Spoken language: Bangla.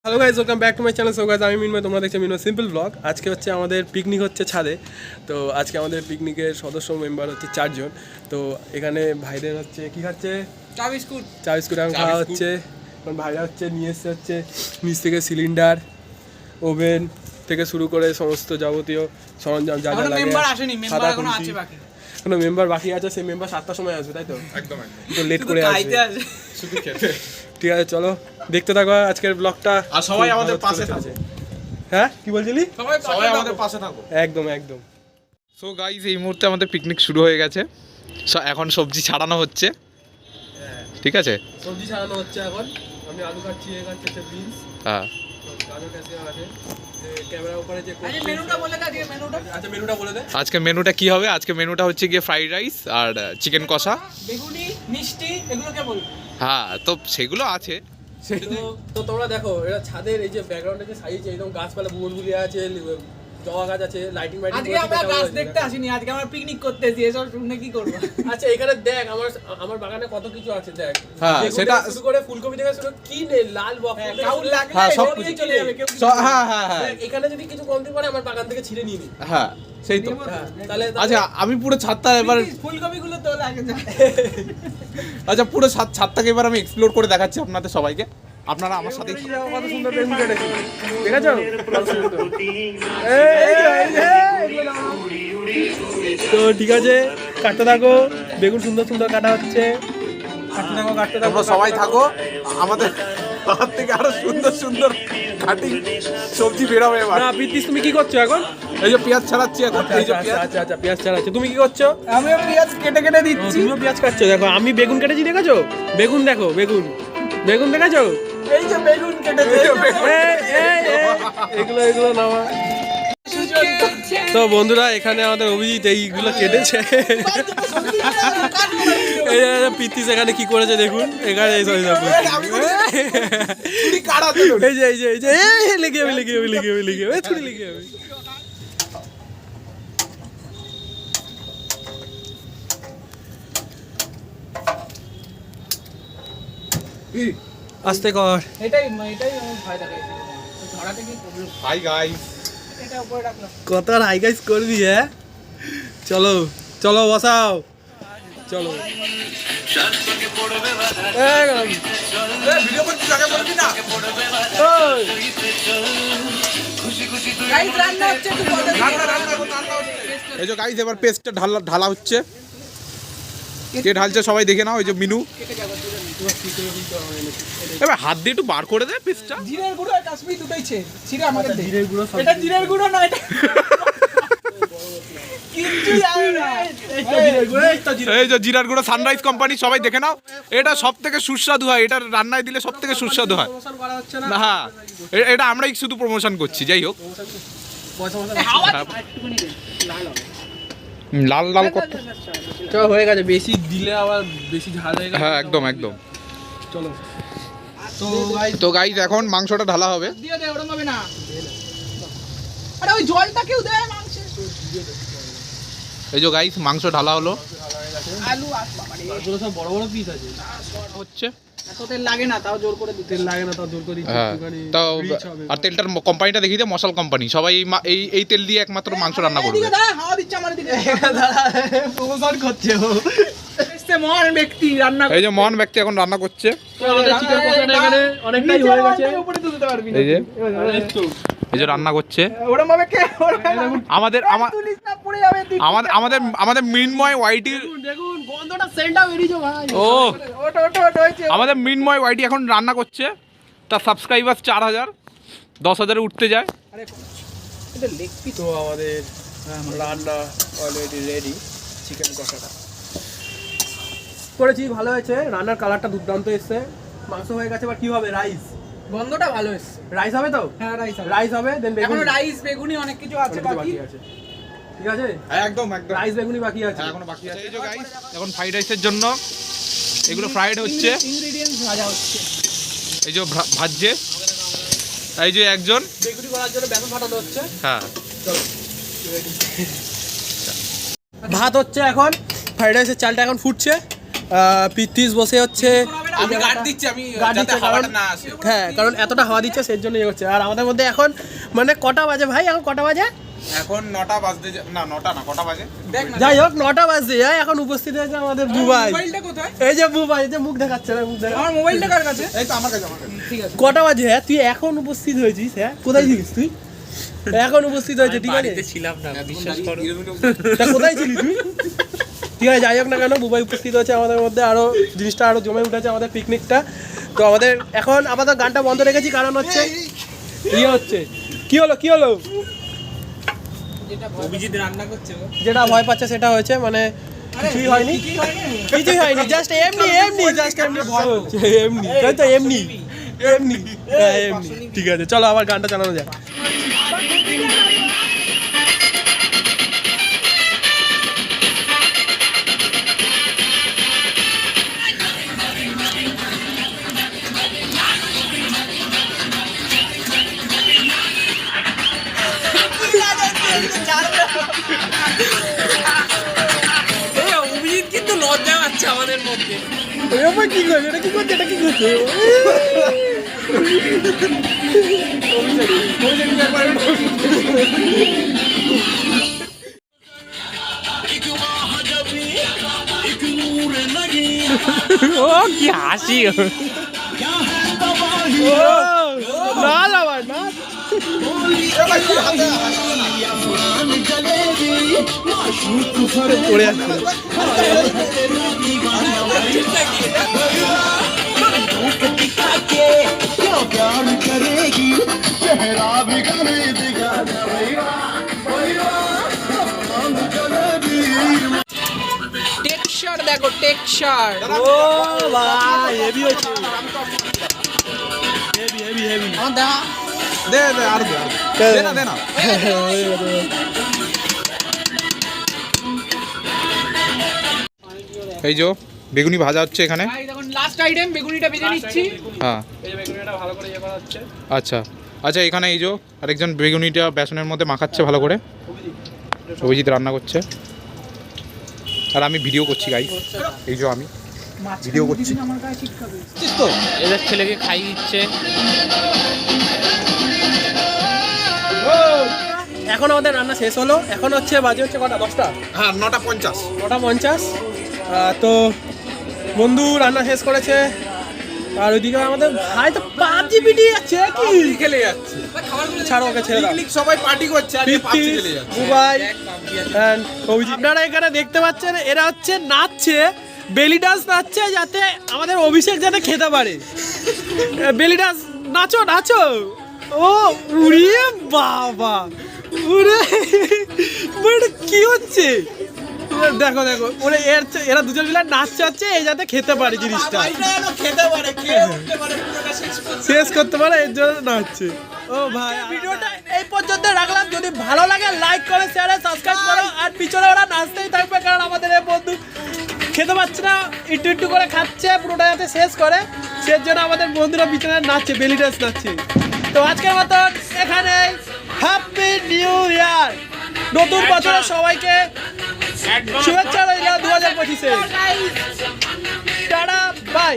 Hello guys, welcome back to my channel. So guys, আমি মিনময়, তোমরা দেখছো মিনময় সিম্পল ব্লগ। আজকে হচ্ছে আমাদের পিকনিক হচ্ছে ছাদে। তো আজকে আমাদের পিকনিকের সদস্য মেম্বার হচ্ছে 4 জন। তো এখানে ভাইদের হচ্ছে কি খাচ্ছে, চা বিস্কুট এখন খাওয়া হচ্ছে। এখন ভাইরা হচ্ছে নিয়ে এসছে হচ্ছে নিচ থেকে সিলিন্ডার, ওভেন থেকে শুরু করে সমস্ত যাবতীয় সরঞ্জাম যা যা লাগে। কোনো মেম্বার বাকি আছে, সেই মেম্বার 7টার সময় আসবে, তাই তো? একদম তো লেট করে আসবে শুধু খেতে। ঠিক আছে, চলো দেখতে থাকো আজকের ব্লগটা। আর সবাই আমাদের পাশে থাকো। হ্যাঁ, কি বলছিলি? সবাই আমাদের পাশে থাকো। একদম একদম। সো গাইস, এই মুহূর্তে আমাদের পিকনিক শুরু হয়ে গেছে। এখন সবজি ছাড়ানো হচ্ছে, ঠিক আছে? সবজি ছাড়ানো হচ্ছে এখন। আমি আলু কাটছি, এখানে হচ্ছে বিনস। হ্যাঁ, গাজর কাছে আছে। ক্যামেরা উপরে যে মেনুটা বলে দে, মেনুটা। আচ্ছা, মেনুটা বলে দে। আজকে মেনুটা কি হবে? আজকে মেনুটা হচ্ছে গিয়ে ফ্রাইড রাইস আর চিকেন কষা, বেগুনি, মিষ্টি, এগুলো কে বলবো? হ্যাঁ, তো সেগুলো আছে। তো তোমরা দেখো, এটা ছাদের এই যে ব্যাকগ্রাউন্ডে যে সাইজ একদম গাছপালা বুলবুলি আছে, জবা গাছ আছে, লাইটিং মাইটিং। আজকে আমরা গাছ দেখতে আসিনি, আজকে আমরা পিকনিক করতে এসেছি। এসব শুনে কি করব? আচ্ছা, এখানে দেখ আমার বাগানে কত কিছু আছে, দেখ। হ্যাঁ, সেটা শুরু করে ফুলকপি থেকে শুরু কি নে লাল বকফুল থেকে কাউল লাগলে হ্যাঁ, সব নিয়ে চলে যাবে কেউ। হ্যাঁ হ্যাঁ হ্যাঁ দেখ, এখানে যদি কিছু কমতি পড়ে আমার বাগান থেকে ছিঁড়ে নিয়ে নি। হ্যাঁ, সেই তো। তাহলে আচ্ছা, আমি পুরো ছাদটা এবার, ফুলকপিগুলো তো লাগে না। আচ্ছা, পুরো ছাদটাকে এবার আমি এক্সপ্লোর করে দেখাচ্ছি আপনাদের সবাইকে। আপনারা আমার সাথে কত সুন্দর বেগুন কেটেছে, ঠিক আছে? তো ঠিক আছে, কাটতে থাকো। বেগুন সুন্দর সুন্দর কাটা হচ্ছে। কাটতে থাকো। তোমরা সবাই থাকো, আমাদের হাত থেকে আরো সুন্দর সুন্দর কাটি সবজি বেরোবে এবার। না বিদ্যুৎ, তুমি কি করছো এখন? এই যে পেঁয়াজ ছাড়াচ্ছি এখন। এই যে পেঁয়াজ, আচ্ছা আচ্ছা, পেঁয়াজ ছাড়াচ্ছো। তুমি কি করছো? আমিও পেঁয়াজ কেটে কেটে দিচ্ছি। তুমিও পেঁয়াজ কাটছো। দেখো আমি বেগুন কেটেছি, দেখেছো? বেগুন দেখো, বেগুন বেগুন দেখেছো? এই যে বেগুন কেটেছে। এগুলো নামা। তো বন্ধুরা, এখানে আমাদের অভিজিৎ এইগুলো কেটেছে। এই পিতিস এখানে কি করেছে দেখুন। এখানে এই যে লেগে যাবে ছুরি লেগে যাবে। আস্তে কর। এটাই আমার ভয় দেখাইছে। ধরাতে কি প্রবলেম? হাই গাইস, এটা উপরে রাখলাম। কত আর হাই গাইস করবি? হ্যাঁ, চলো চলো বসাও, চলো। ভিডিও করতে জায়গা বলবি না? গাইস রান্না হচ্ছে, একটু পরে এই যে গাইস, এবার পেস্টটা ঢালা হচ্ছে। কে ঢালছে সবাই দেখে নাও। এই যে মিনু, এবার হাত দিয়ে একটু বার করে দে পেস্টটা। জিরের গুঁড়ো আর কাশ্মীরি দুটোই ছিঁড়ে আমাকে দে। জিরের গুঁড়ো সব এটা জিরের গুঁড়ো না, এটা কিচ্ছু জানি না। এই যে জিরার গুঁড়ো, সানরাইজ কোম্পানি, সবাই দেখে নাও। এটা সব থেকে সুস্বাদু হয়, এটা রান্নায় দিলে সব থেকে সুস্বাদু হয়। প্রমোশন করা হচ্ছে না। না, হ্যাঁ, এটা আমরাই শুধু প্রমোশন করছি। যাই হোক, পয়সা লাল লাল করতে, চলো, হয়ে গেছে। বেশি দিলে আবার বেশি ঝাল হয়ে গেছে। হ্যাঁ, একদম একদম। চলো। তো গাইস, এখন মাংসটা ঢালা হবে। দিয়ে দে, ওরম হবে না। আরে ওই জলটা কেউ দেয় মাংসে। এই যে গাইস, মাংস ঢালা হলো। আলু আস বাবারে, এগুলো সব বড় বড় পিস আছে। হচ্ছে এত তেল লাগে না, তাও জোর করে দিতে তেল লাগে না, তাও জোর করে হ্যাঁ, তাও। আর তেলটার কোম্পানিটা দেখিয়ে দে, মশাল কোম্পানি। সবাই এই তেল দিয়ে একমাত্র মাংস রান্না করবে। এদিকে দাঁড়া, হাওয়া দিচ্ছে আমার দিকে। প্রমোশন করছে ও। এসে মহান ব্যক্তি রান্না এই যে মহান ব্যক্তি এখন রান্না করছে। আমাদের চিকেন কষাটা এখানে অনেকটাই হয়ে গেছে। উপরে তুলতে পারবি না। এই যে রান্না করছে ওরম ভাবে কে আমাদের তুলিস না, পড়ে যাবে তুই। আমাদের মৃন্ময় ওয়াইটি। দেখুন গন্ধটা, সেন্টটা বেরিয়েছে ভাই। ও, ওটা হয়েছে। আমাদের মৃন্ময় ওয়াইটি এখন রান্না করছে। তার সাবস্ক্রাইবার 4000, 10,000-এ উঠতে যায়। আরে এটা লেগ পিস। তো আমাদের রান্না অলরেডি রেডি। চিকেন কষাটা করেছি, ভালো হয়েছে। রান্নার কালারটা দুর্দান্ত এসছে। মাংস হয়ে গেছে। এবার কি হবে? রাইস। গন্ধটা ভালো এসছে। রাইস হবে তো? হ্যাঁ, রাইস হবে। রাইস হবে, দেন বেগুন। এখনো রাইস, বেগুনি অনেক কিছু আছে বাকি। আছে, ঠিক আছে? একদম একদম রাইস বেগুনি বাকি আছে। এখনো বাকি আছে। এই যে গাইস, এখন ফ্রাইড রাইসের জন্য এগুলো ফ্রাইড হচ্ছে। ইনগ্রেডিয়েন্টস ভাজা হচ্ছে। এই যে ভাজছে। এই যে একজন বেগুনি করার জন্য বেসন ফাটানো হচ্ছে। হ্যাঁ, ভাত হচ্ছে এখন। ফ্রাইড রাইসের চালটা এখন ফুটছে। পিতিস বসে হচ্ছে আমি গার্ড দিচ্ছি, আমি গার্ড যাতে দিচ্ছে হাওয়াটা কারণ না আসে। হ্যাঁ, কারণ এতটা হাওয়া দিচ্ছে সেই জন্য ইয়ে হচ্ছে। আর আমাদের মধ্যে এখন মানে কটা বাজে ভাই? এখন কটা বাজে? এখন 9টা বাজতে না 9টা না কটা বাজে? যাই হোক 9টা বাজে। এখন উপস্থিত হয়েছে আমাদের বুবাই। মোবাইলটা কোথায়? এই যে বুবাই, এই যে মুখ দেখাচ্ছে না, মুখ দেখা। আমার মোবাইলটা কার কাছে? এই তো আমার কাছে ঠিক আছে। কটা বাজে? হ্যাঁ, তুই এখন উপস্থিত হয়েছিস? হ্যাঁ, কোথায় ছিলিস তুই? এখন উপস্থিত হয়েছে, ঠিক আছে? ছিলাম না, বিশ্বাস করো। তা কোথায় ছিলি তুই? ঠিক আছে, যাই হোক না কেন, বুবাই উপস্থিত হয়েছে আমাদের মধ্যে। আরো জিনিসটা আরো জমে উঠেছে আমাদের পিকনিকটা। তো আমাদের এখন আপাতত গানটা বন্ধ রেখেছি, কারণ হচ্ছে ইয়ে হচ্ছে। কি হলো, কি হলো? অভিজিৎ রান্না করছে ও। যেটা ভয় পাচ্ছে সেটা হয়েছে, মানে কিছুই হয়নি, কিছুই হয়নি, জাস্ট এমনি এমনি, জাস্ট এমনি ভয় হচ্ছে, এমনি, তাই তো, এমনি এমনি, হ্যাঁ এমনি। ঠিক আছে, চলো আবার গানটা চালানো যাক। অভিজিৎ কিন্তু লজ্জা পাচ্ছে আমাদের মধ্যে। এবার কি করছে, এটা কি করছে, এটা কি করছে? ও কি হাসি! না না ভাই, না। পড়ে যাচ্ছে। টেক্সচার দেখো, টেক্সচার। ও ভাই, হেভি হয়েছে, হেভি হেভি হেভি। আমার দেখা দে দে আর দে দে না দে না। এই যে বেগুনি ভাজা হচ্ছে এখানে। ভাই দেখুন, লাস্ট আইটেম বেগুনিটা ভেজে নিচ্ছি। হ্যাঁ এই যে বেগুনিটা ভালো করে ইয়ে করা হচ্ছে। আচ্ছা আচ্ছা, এখানে এই যে আরেকজন বেগুনিটা বেসনের মধ্যে মাখাচ্ছে ভালো করে। অভিজিৎ রান্না করছে আর আমি ভিডিও করছি গাইস। এই যে আমি ভিডিও করছি। আমার গায়ে ঠিক খাবে। এদের ছেলেকে খাইয়ে দিচ্ছে। এখন আমাদের রান্না শেষ হলো। এখন হচ্ছে বাজে হচ্ছে কটা? 10টা, হ্যাঁ 9:50। 9:50। তো বন্ধু রান্না শেষ করেছে। আর ওইদিকে আমাদের ভাই তো পাবজি পিটি যাচ্ছে কি খেলে যাচ্ছে, ছাড়ো, ওকে ছেড়ে দাও। পিকনিক সবাই পার্টি করছে আর পাবজি খেলে যাচ্ছে। Dubai and Abhijit. আপনারা এখানে দেখতে পাচ্ছেন এরা হচ্ছে নাচছে, বেলি ডান্স নাচছে, যাতে আমাদের অভিষেক যাতে খেতে পারে। বেলি ডান্স নাচো নাচো। ও উড়িয়ে বাবা, উড়ে মানে কি হচ্ছে? দেখো দেখো, ওরা এরা দুজন মিলে নাচছে হচ্ছে এই যাতে খেতে পারে জিনিসটা, শেষ করতে পারে, এর জন্য নাচছে। ও ভাই, ভিডিওটা এই পর্যন্ত রাখলাম। যদি ভালো লাগে লাইক করে, শেয়ারে, সাবস্ক্রাইব করো। আর পিছনে ওরা নাচতেই থাকবে, কারণ আমাদের এই বন্ধু খেতে পাচ্ছে না, একটু একটু করে খাচ্ছে, পুরোটা যাতে শেষ করে, সেই জন্য আমাদের বন্ধুরা পিছনে নাচছে, বেলি ডান্স নাচছে। তো আজকের মতন এখানে হ্যাপি নিউ ইয়ার, নতুন বছরে সবাইকে শুভেচ্ছা রইল 2025-এ। Tata, by.